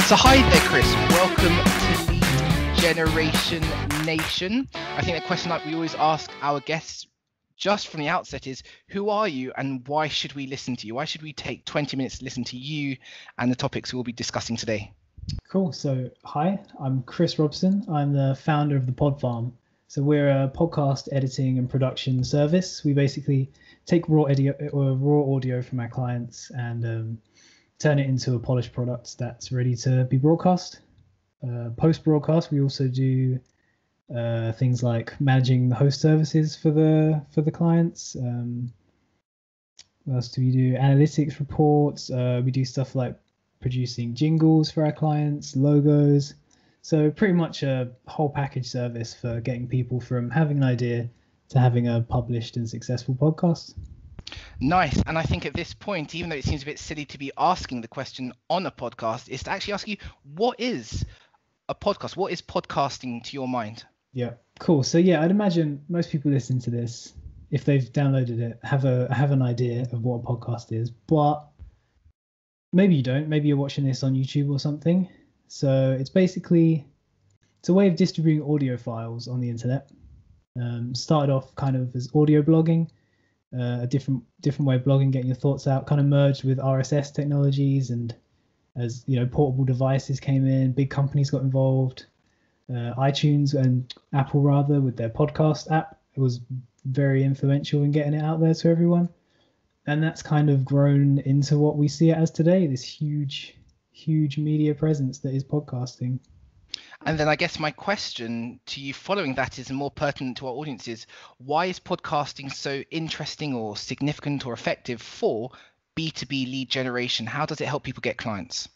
So hi there, Chris. Welcome to Lead Generation Nation. I think the question that we always ask our guests just from the outset is, who are you and why should we listen to you? Why should we take 20 minutes to listen to you and the topics we'll be discussing today? Cool. So hi, I'm Chris Robson. I'm the founder of the Pod Farm. So we're a podcast editing and production service. We basically take raw audio from our clients and turn it into a polished product that's ready to be broadcast. Post-broadcast, we also do things like managing the host services for the clients. What else do we do? Analytics reports. We do stuff like producing jingles for our clients, logos. So pretty much a whole package service for getting people from having an idea to having a published and successful podcast. Nice. And I think at this point, even though it seems a bit silly to be asking the question on a podcast, is to actually ask you, what is a podcast? What is podcasting to your mind? Yeah, cool. So yeah, I'd imagine most people listening to this, if they've downloaded it, have an idea of what a podcast is, but maybe you don't. Maybe you're watching this on YouTube or something. So it's a way of distributing audio files on the internet. Started off kind of as audio blogging, a different way of blogging, getting your thoughts out, kind of merged with RSS technologies, and as portable devices came in, big companies got involved. iTunes and Apple rather, with their podcast app, it was very influential in getting it out there to everyone. And that's kind of grown into what we see it as today, this huge media presence that is podcasting. And then I guess my question to you following that is more pertinent to our audience is, why is podcasting so interesting or significant or effective for B2B lead generation? How does it help people get clients?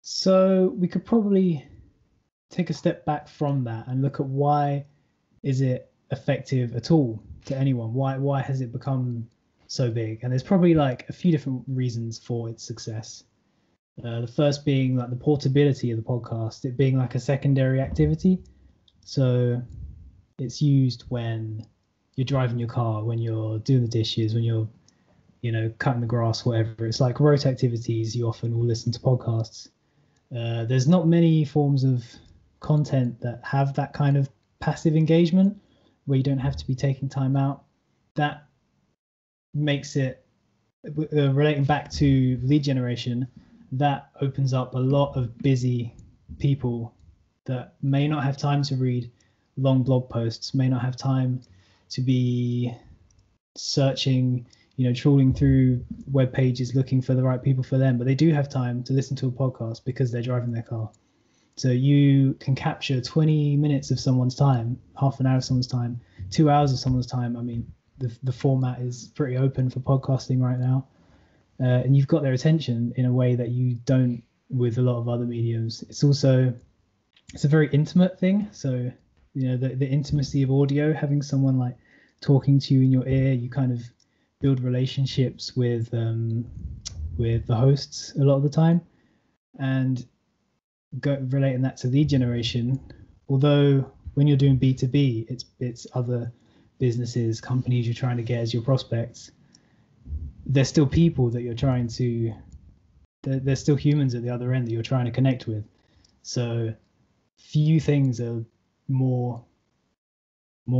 So we could probably take a step back from that and look at why is it effective at all to anyone? Why has it become so big? And there's probably like a few different reasons for its success. The first being like the portability of the podcast, it being like a secondary activity. So it's used when you're driving your car, when you're doing the dishes, when you're, cutting the grass, whatever. It's like rote activities. You often will listen to podcasts. There's not many forms of content that have that kind of passive engagement where you don't have to be taking time out. That makes it, relating back to lead generation, that opens up a lot of busy people that may not have time to read long blog posts, may not have time to be searching, trawling through web pages looking for the right people for them, but they do have time to listen to a podcast because they're driving their car. So you can capture 20 minutes of someone's time, half an hour of someone's time, 2 hours of someone's time. I mean, the format is pretty open for podcasting right now. And you've got their attention in a way that you don't with a lot of other mediums. It's a very intimate thing. So, the intimacy of audio, having someone like talking to you in your ear, you kind of build relationships with the hosts a lot of the time. And relating that to lead generation, although when you're doing B2B, it's other businesses, companies you're trying to get as your prospects, there's still people that you're trying to, there's still humans at the other end that you're trying to connect with. So few things are more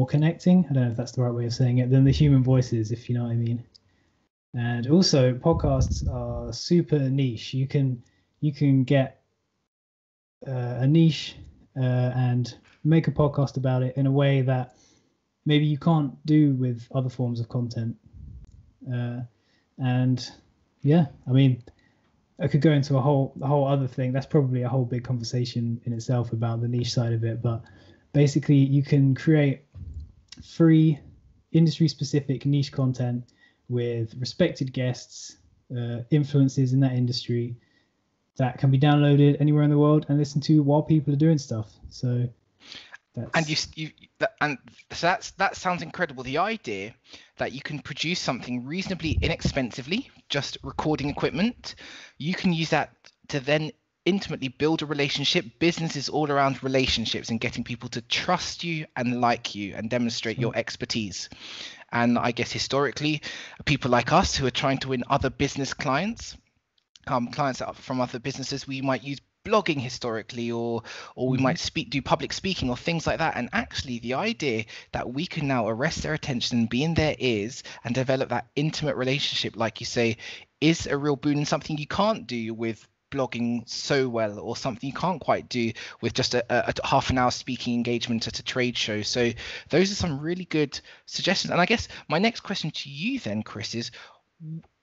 connecting, I don't know if that's the right way of saying it, than the human voices, if you know what I mean. And also podcasts are super niche. You can get a niche and make a podcast about it in a way that maybe you can't do with other forms of content. And yeah, I mean, I could go into a whole other thing. That's probably a whole big conversation in itself about the niche side of it. But basically, you can create free, industry-specific niche content with respected guests, influences in that industry that can be downloaded anywhere in the world and listened to while people are doing stuff. So that sounds incredible. The idea that you can produce something reasonably inexpensively, just recording equipment, you can use that to then intimately build a relationship. Business is all around relationships and getting people to trust you and like you and demonstrate your expertise. And I guess historically, people like us who are trying to win other business clients, clients from other businesses, we might use blogging historically, or we might do public speaking or things like that. And actually the idea that we can now arrest their attention and be in their ears and develop that intimate relationship, like you say, is a real boon, and something you can't do with blogging so well, or something you can't quite do with just a half an hour speaking engagement at a trade show. So those are some really good suggestions. And I guess my next question to you then, Chris, is,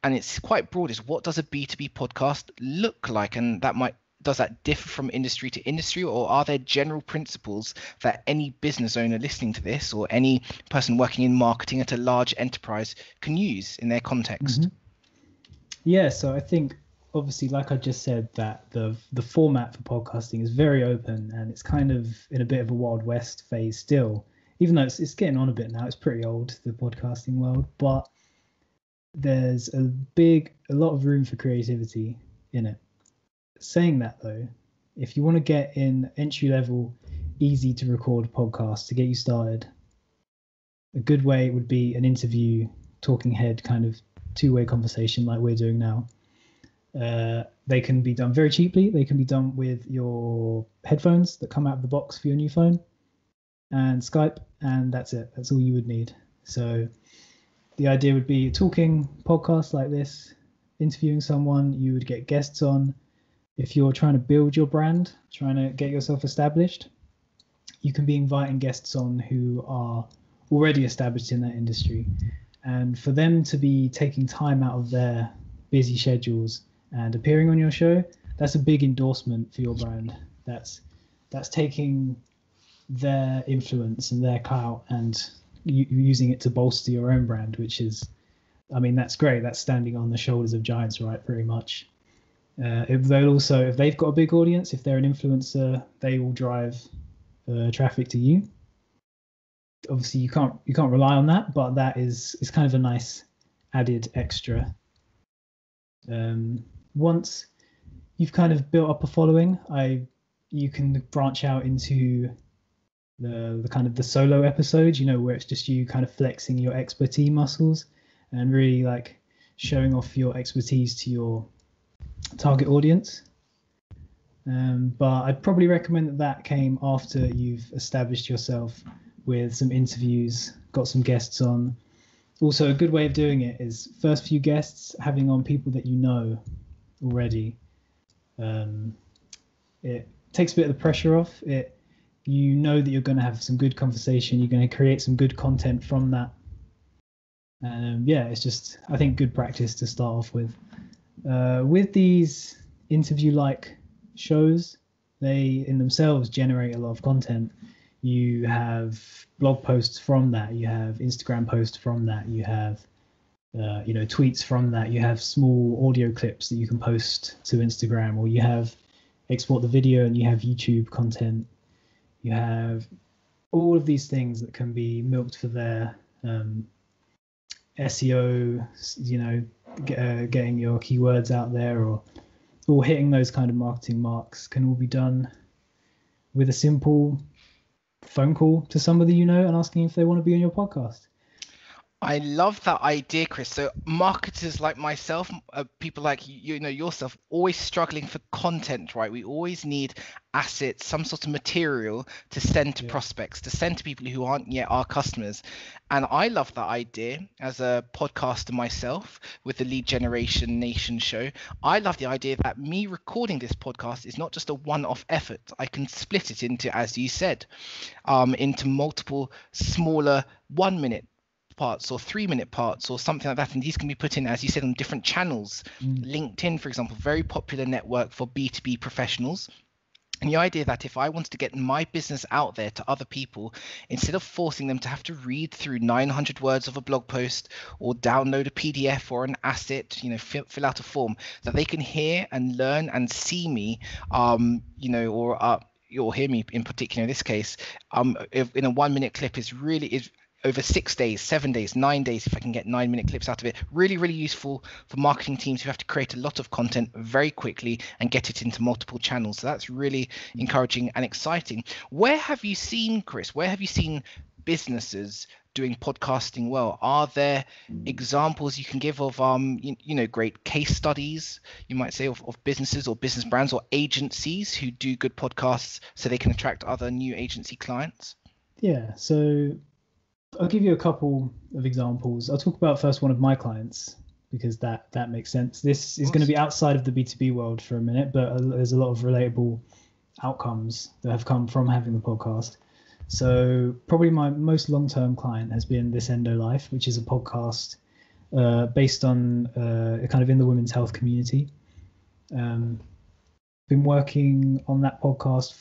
and it's quite broad, is what does a B2B podcast look like? And does that differ from industry to industry, or are there general principles that any business owner listening to this, or any person working in marketing at a large enterprise, can use in their context? Yeah, so I think, obviously, like I just said, that the format for podcasting is very open, and it's kind of in a bit of a Wild West phase still, even though it's getting on a bit now. It's pretty old, the podcasting world, but there's a lot of room for creativity in it. Saying that, though, if you want to get in entry level, easy to record podcast to get you started, a good way would be an interview, talking head kind of two-way conversation like we're doing now. They can be done very cheaply. They can be done with your headphones that come out of the box for your new phone and Skype, and that's it. That's all you would need. So the idea would be a talking podcast like this, interviewing someone. You would get guests on. If you're trying to build your brand, trying to get yourself established, you can be inviting guests on who are already established in that industry. And for them to be taking time out of their busy schedules and appearing on your show, that's a big endorsement for your brand. That's taking their influence and their clout and using it to bolster your own brand, which is, I mean, that's great. That's standing on the shoulders of giants, right? Pretty much. If they've got a big audience, if they're an influencer, they will drive traffic to you. Obviously, you can't rely on that, but that is kind of a nice added extra. Once you've kind of built up a following, you can branch out into the kind of the solo episodes, where it's just you kind of flexing your expertise muscles and really like showing off your expertise to your target audience. But I'd probably recommend that came after you've established yourself with some interviews, got some guests on. Also, a good way of doing it is first few guests, having on people that you know already. It takes a bit of the pressure off. You know that you're going to have some good conversation. You're going to create some good content from that. It's just, I think, good practice to start off with. With these interview-like shows, they in themselves generate a lot of content. You have blog posts from that. You have Instagram posts from that. You have, tweets from that. You have small audio clips that you can post to Instagram, or you have export the video and you have YouTube content. You have all of these things that can be milked for their SEO, getting your keywords out there, or hitting those kind of marketing marks, can all be done with a simple phone call to somebody and asking if they want to be on your podcast. I love that idea, Chris. So marketers like myself, people like yourself, always struggling for content, right? We always need assets, some sort of material to send to prospects, to send to people who aren't yet our customers. And I love that idea as a podcaster myself with the Lead Generation Nation show. I love the idea that me recording this podcast is not just a one-off effort. I can split it into, as you said, into multiple smaller 1-minute parts or 3-minute parts or something like that, and these can be put in, as you said, on different channels. LinkedIn, for example, very popular network for B2B professionals. And the idea that if I wanted to get my business out there to other people, instead of forcing them to have to read through 900 words of a blog post or download a PDF or an asset, fill out a form, that they can hear and learn and see me, or hear me in particular in this case, in a 1-minute clip is over 6 days, 7 days, 9 days, if I can get 9-minute clips out of it. Really, really useful for marketing teams who have to create a lot of content very quickly and get it into multiple channels. So that's really encouraging and exciting. Where have you seen, Chris, businesses doing podcasting well? Are there examples you can give of great case studies, you might say, of businesses or business brands or agencies who do good podcasts so they can attract other new agency clients? Yeah, so I'll give you a couple of examples. I'll talk about first one of my clients because that makes sense. This is going to be outside of the B2B world for a minute, but there's a lot of relatable outcomes that have come from having the podcast. So probably my most long-term client has been This Endo Life, which is a podcast based on kind of in the women's health community. Been working on that podcast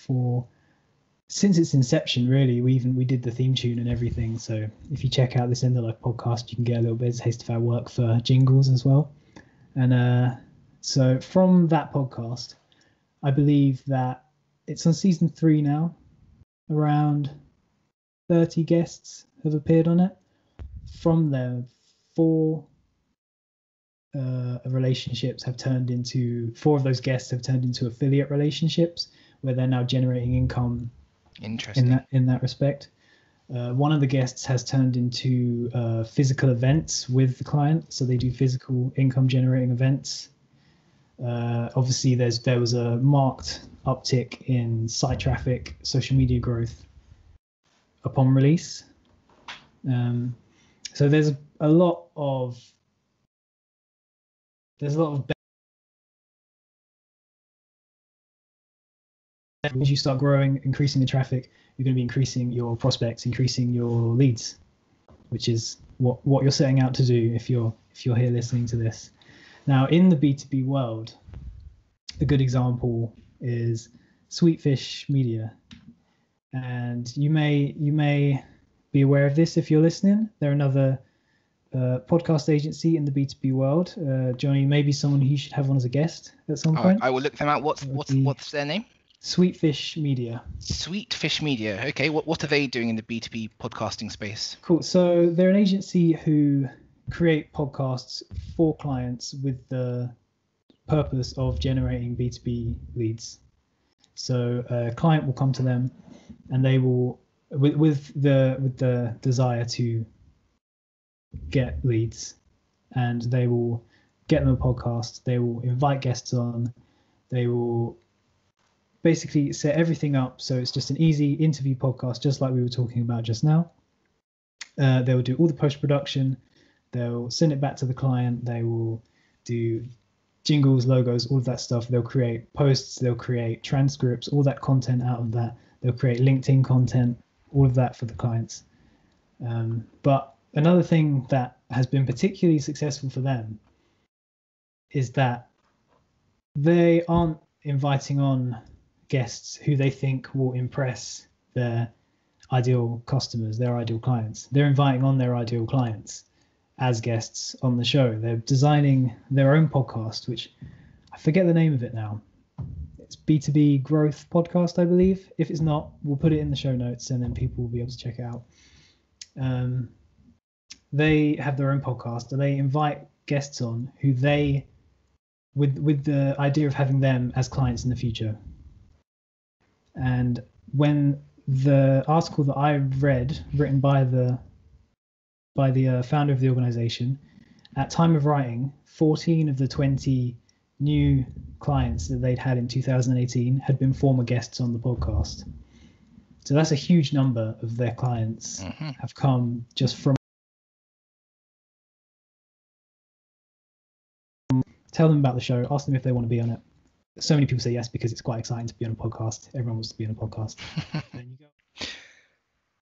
since its inception, really. We did the theme tune and everything. So if you check out This Endo Life podcast, you can get a little bit of taste of our work for jingles as well. And so from that podcast, I believe that it's on season 3 now. Around 30 guests have appeared on it. From there, 4 relationships have turned into 4 of those guests have turned into affiliate relationships where they're now generating income. Interesting. In that respect. One of the guests has turned into physical events with the client, so they do physical income generating events. Obviously, there was a marked uptick in site traffic, social media growth upon release. So there's a lot of as you start growing, increasing the traffic, you're going to be increasing your prospects, increasing your leads, which is what you're setting out to do if you're here listening to this. Now, in the B2B world, a good example is Sweetfish Media, and you may be aware of this if you're listening. They're another podcast agency in the B2B world. Jonny, maybe someone who you should have on as a guest at some point. I will look them out. What's their name? Sweetfish Media. Sweetfish Media. Okay, what are they doing in the B2B podcasting space? Cool. So they're an agency who create podcasts for clients with the purpose of generating B2B leads. So a client will come to them and they will, with the desire to get leads, and they will get them a podcast. They will invite guests on. They will basically set everything up so it's just an easy interview podcast, just like we were talking about just now. They will do all the post-production. They'll send it back to the client. They will do jingles, logos, all of that stuff. They'll create posts. They'll create transcripts, all that content out of that. They'll create LinkedIn content, all of that for the clients. But another thing that has been particularly successful for them is that they aren't inviting on guests who they think will impress their ideal customers, their ideal clients. They're inviting on their ideal clients as guests on the show. They're designing their own podcast, which I forget the name of it now. It's B2B Growth Podcast, I believe. If it's not, we'll put it in the show notes and then people will be able to check it out. They have their own podcast and they invite guests on who they, with the idea of having them as clients in the future. And when the article that I read, written by the founder of the organization, at time of writing, 14 of the 20 new clients that they'd had in 2018 had been former guests on the podcast. So that's a huge number of their clients have come just from. Tell them about the show, ask them if they want to be on it. So many people say yes because it's quite exciting to be on a podcast. Everyone wants to be on a podcast. There you go.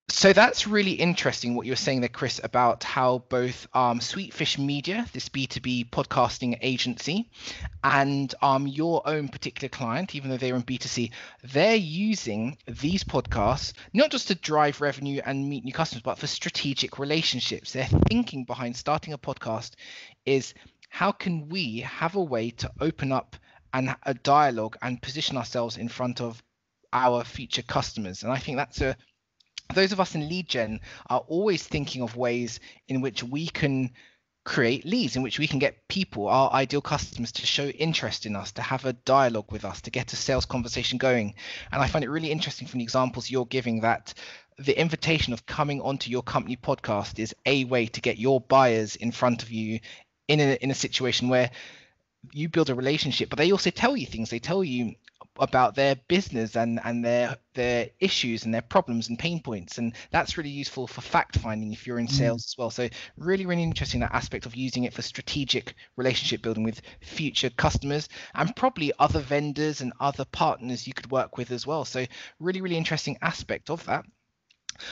So that's really interesting what you were saying there, Chris, about how both Sweetfish Media, this B2B podcasting agency, and your own particular client, even though they're in B2C, they're using these podcasts not just to drive revenue and meet new customers, but for strategic relationships. Their thinking behind starting a podcast is, how can we have a way to open up and a dialogue and position ourselves in front of our future customers? And I think that's those of us in lead gen are always thinking of ways in which we can create leads in which we can get people, our ideal customers, to show interest in us, to have a dialogue with us, to get a sales conversation going. And I find it really interesting from the examples you're giving that the invitation of coming onto your company podcast is a way to get your buyers in front of you in a situation where you build a relationship, but they also tell you things. They tell you about their business and their issues and their problems and pain points, and that's really useful for fact finding if you're in sales as well. So really interesting, that aspect of using it for strategic relationship building with future customers and probably other vendors and other partners you could work with as well. So really interesting aspect of that.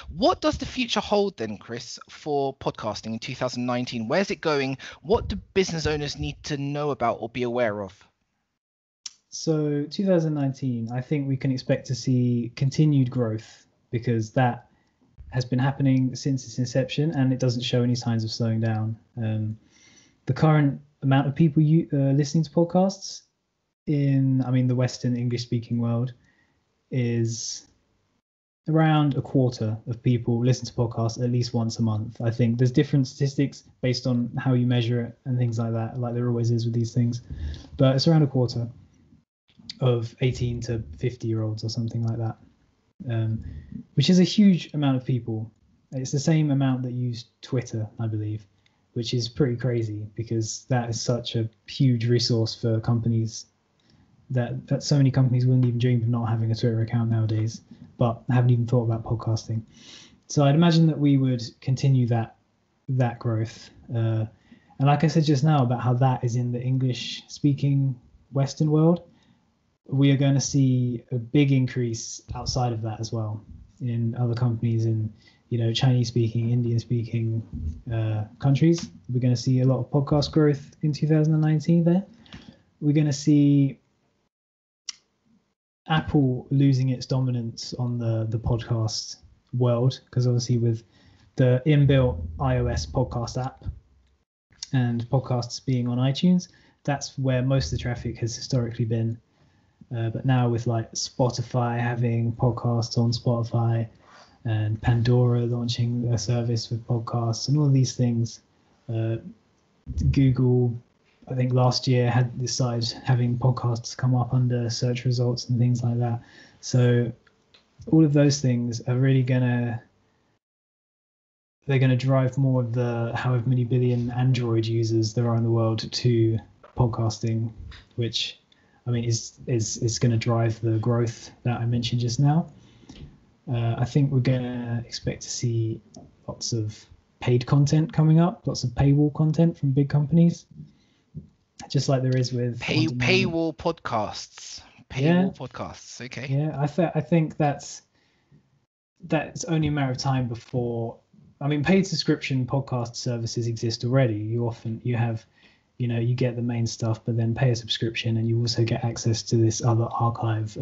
What does the future hold then, Chris, for podcasting in 2019? Where's it going? What do business owners need to know about or be aware of? So 2019, I think we can expect to see continued growth, because that has been happening since its inception and it doesn't show any signs of slowing down. The current amount of people listening to podcasts in, the Western English-speaking world is around a quarter of people listen to podcasts at least once a month. I think there's different statistics based on how you measure it and things like that, like there always is with these things, but it's around a quarter of 18 to 50-year-olds or something like that, which is a huge amount of people. It's the same amount that use Twitter, I believe, which is pretty crazy, because that is such a huge resource for companies that so many companies wouldn't even dream of not having a Twitter account nowadays, but haven't even thought about podcasting. So I'd imagine that we would continue that growth. And like I said just now about how that is in the English-speaking Western world, we are going to see a big increase outside of that as well in other companies in, Chinese-speaking, Indian-speaking countries. We're going to see a lot of podcast growth in 2019 there. We're going to see Apple losing its dominance on the podcast world, because obviously with the inbuilt iOS podcast app and podcasts being on iTunes, that's where most of the traffic has historically been. But now with like Spotify having podcasts on Spotify and Pandora launching a service with podcasts and all of these things, Google, I think last year had decided having podcasts come up under search results and things like that. So all of those things are really they're going to drive more of the however many billion Android users there are in the world to podcasting, which is going to drive the growth that I mentioned just now. I think we're going to expect to see lots of paid content coming up, lots of paywall content from big companies, just like there is with paywall podcasts. Podcasts. Okay. Yeah, I think that's only a matter of time before. Paid subscription podcast services exist already. You have, you get the main stuff, but then pay a subscription, and you also get access to this other archive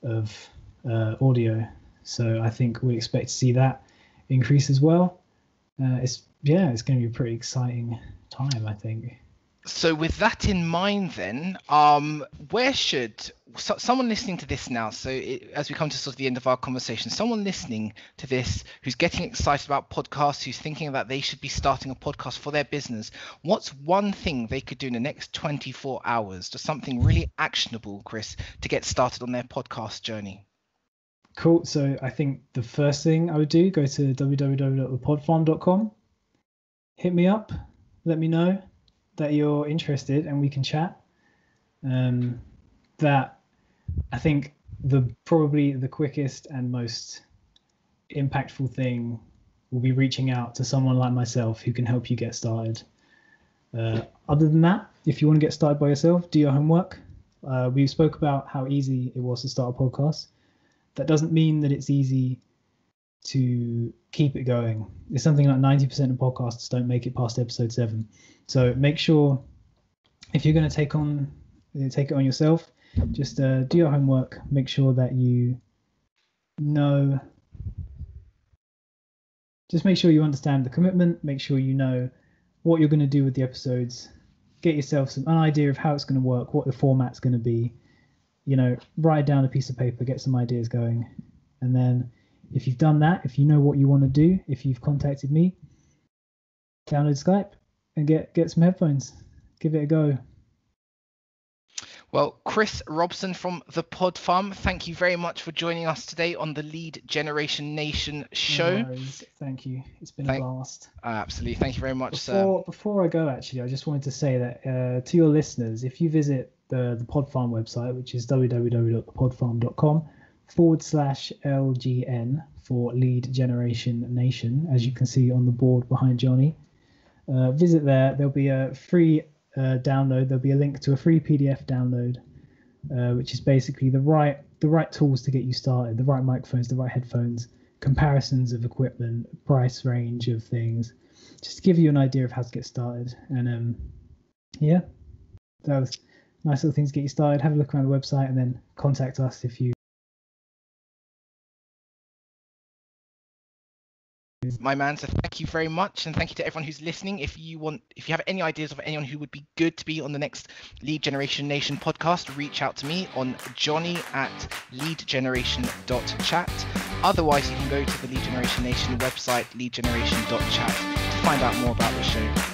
of audio. So I think we expect to see that increase as well. It's going to be a pretty exciting time, I think. So with that in mind then, where should someone listening to this now, as we come to sort of the end of our conversation, someone listening to this who's getting excited about podcasts, who's thinking that they should be starting a podcast for their business, what's one thing they could do in the next 24 hours, just something really actionable, Chris, to get started on their podcast journey? Cool. So I think the first thing I would do, go to www.thepodfarm.com, hit me up, let me know that you're interested and we can chat. That I think probably the quickest and most impactful thing will be reaching out to someone like myself who can help you get started. Other than that, if you want to get started by yourself, do your homework. We spoke about how easy it was to start a podcast. That doesn't mean that it's easy to keep it going. It's something like 90% of podcasts don't make it past episode 7. So make sure, if you're going to take it on yourself, just do your homework. Make sure that you know. Just make sure you understand the commitment. Make sure you know what you're going to do with the episodes. Get yourself an idea of how it's going to work, what the format's going to be. Write down a piece of paper, get some ideas going, and then if you've done that, if you know what you want to do, if you've contacted me, download Skype, and get some headphones. Give it a go. Well, Chris Robson from the Pod Farm, thank you very much for joining us today on the Lead Generation Nation show. No worries. Thank you. It's been a blast. Absolutely. Thank you very much, sir. Before I go, actually, I just wanted to say that to your listeners, if you visit the Pod Farm website, which is www.thepodfarm.com/LGN for Lead Generation Nation, as you can see on the board behind Jonny, visit there. There'll be a free download. There'll be a link to a free PDF download, which is basically the right tools to get you started, the right microphones, the right headphones, comparisons of equipment, price range of things, just to give you an idea of how to get started. And yeah, that was nice little things to get you started. Have a look around the website and then contact us if you. My man, so thank you very much, and thank you to everyone who's listening. If you have any ideas of anyone who would be good to be on the next Lead Generation Nation podcast, reach out to me on Jonny@leadgeneration.chat. Otherwise, you can go to the Lead Generation Nation website, leadgeneration.chat, to find out more about the show.